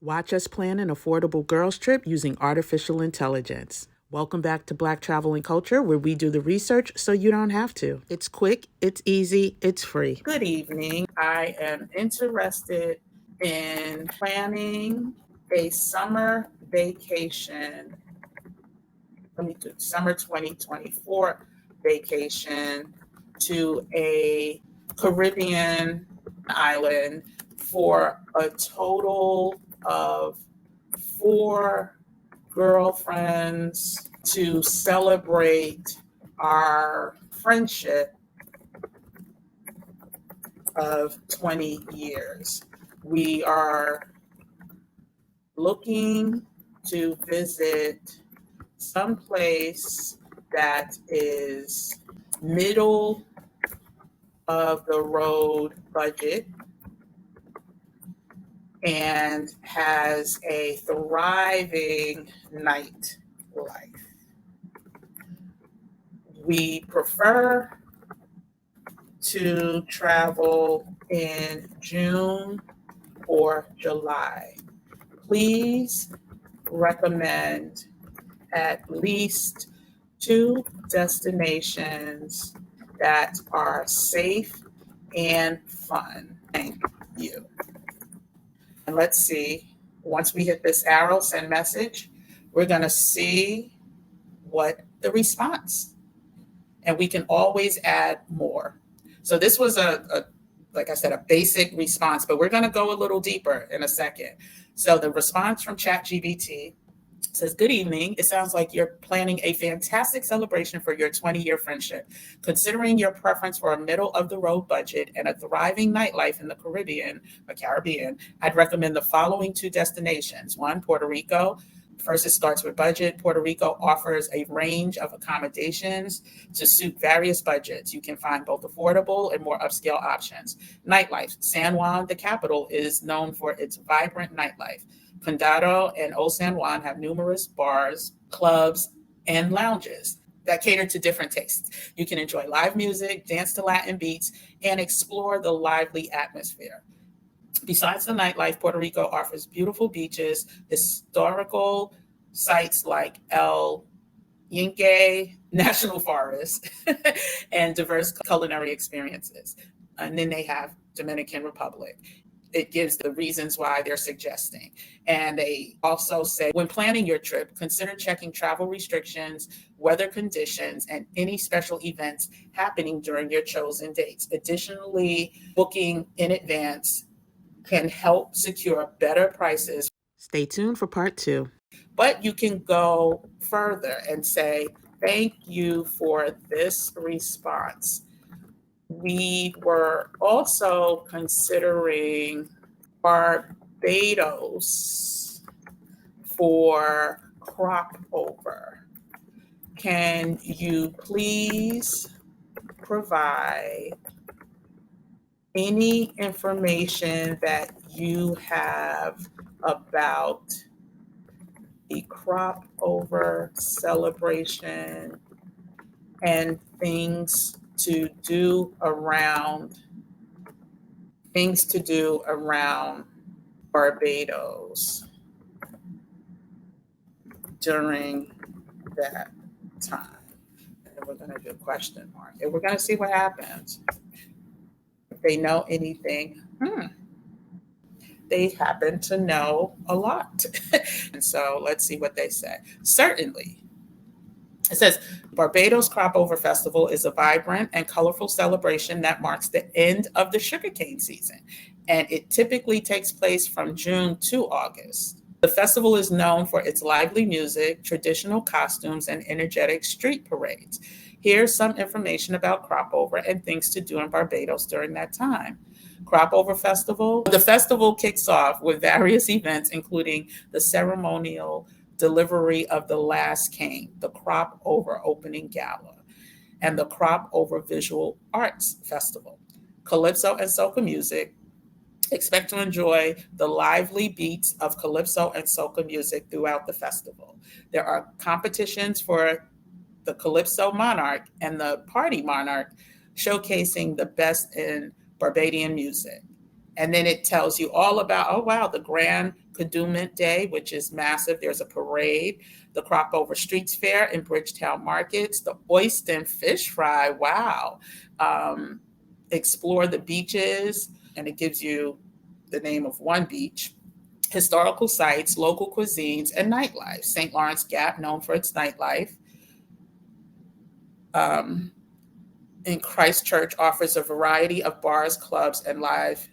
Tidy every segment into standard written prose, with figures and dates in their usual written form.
Watch us plan an affordable girls' trip using artificial intelligence. Welcome back to Black Travel and Culture, where we do the research so you don't have to. It's quick, it's easy, it's free. Good evening. I am interested in planning a summer vacation. Let me do summer 2024 vacation to a Caribbean island for a total of 4 girlfriends to celebrate our friendship of 20 years. We are looking to visit someplace that is middle of the road budget and has a thriving nightlife. We prefer to travel in June or July. Please recommend at least 2 destinations that are safe and fun. Thank you. And let's see, once we hit this arrow, send message, we're going to see what the response. And we can always add more. So this was like I said, a basic response, but we're going to go a little deeper in a second. So the response from ChatGPT says, good evening. It sounds like you're planning a fantastic celebration for your 20-year friendship. Considering your preference for a middle-of-the-road budget and a thriving nightlife in the Caribbean, I'd recommend the following 2 destinations. 1, Puerto Rico. First, it starts with budget. Puerto Rico offers a range of accommodations to suit various budgets. You can find both affordable and more upscale options. Nightlife. San Juan, the capital, is known for its vibrant nightlife. Condado and Old San Juan have numerous bars, clubs, and lounges that cater to different tastes. You can enjoy live music, dance to Latin beats, and explore the lively atmosphere. Besides the nightlife, Puerto Rico offers beautiful beaches, historical sites like El Yunque National Forest, and diverse culinary experiences. And then they have Dominican Republic. It gives the reasons why they're suggesting. And they also say, when planning your trip, consider checking travel restrictions, weather conditions, and any special events happening during your chosen dates. Additionally, booking in advance can help secure better prices. Stay tuned for part 2. But you can go further and say, thank you for this response. We were also considering Barbados for crop over. Can you please provide any information that you have about the crop over celebration and things to do around Barbados during that time? And then we're going to do a question mark, and we're going to see what happens. If they know anything, they happen to know a lot. And so let's see what they say. Certainly. It says, Barbados Crop Over Festival is a vibrant and colorful celebration that marks the end of the sugarcane season, and it typically takes place from June to August. The festival is known for its lively music, traditional costumes, and energetic street parades. Here's some information about Crop Over and things to do in Barbados during that time. Crop Over Festival. The festival kicks off with various events, including the ceremonial delivery of the last cane, the Crop Over opening gala, and the Crop Over Visual Arts Festival. Calypso and soca music. Expect to enjoy the lively beats of calypso and soca music throughout the festival. There are competitions for the Calypso Monarch and the Party Monarch, showcasing the best in Barbadian music. And then it tells you all about, oh, wow, the Grand Cadoument Day, which is massive. There's a parade, the Crop Over Streets Fair in Bridgetown Markets, the Oyster and Fish Fry. Wow. Explore the beaches, and it gives you the name of one beach, historical sites, local cuisines, and nightlife. St. Lawrence Gap, known for its nightlife. In Christchurch, offers a variety of bars, clubs, and live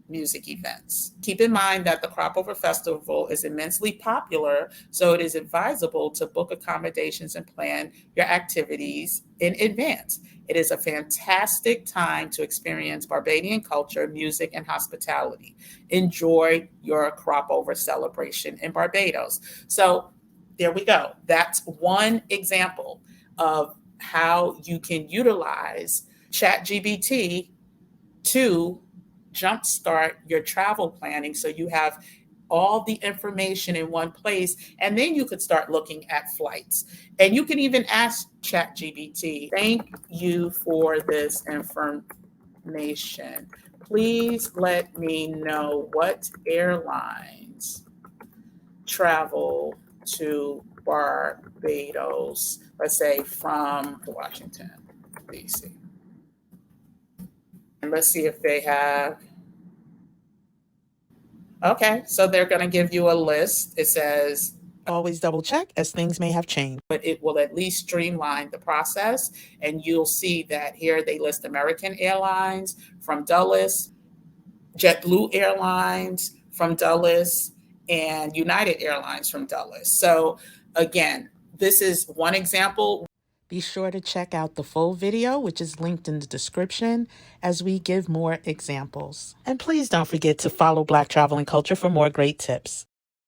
music events. Keep in mind that the Crop Over Festival is immensely popular, so it is advisable to book accommodations and plan your activities in advance. It is a fantastic time to experience Barbadian culture, music, and hospitality. Enjoy your Crop Over celebration in Barbados. So there we go. That's one example of how you can utilize ChatGPT to jumpstart your travel planning, so you have all the information in one place, and then you could start looking at flights. And you can even ask ChatGPT, thank you for this information. Please let me know what airlines travel to Barbados, let's say from Washington, D.C. And let's see if they have. Okay, so they're going to give you a list. It says, Always double check, as things may have changed. but it will at least streamline the process. And you'll see that here they list American Airlines from Dulles, JetBlue Airlines from Dulles, and United Airlines from Dulles. So again, this is one example. Be sure to check out the full video, which is linked in the description, as we give more examples. And please don't forget to follow Black Travel and Culture for more great tips.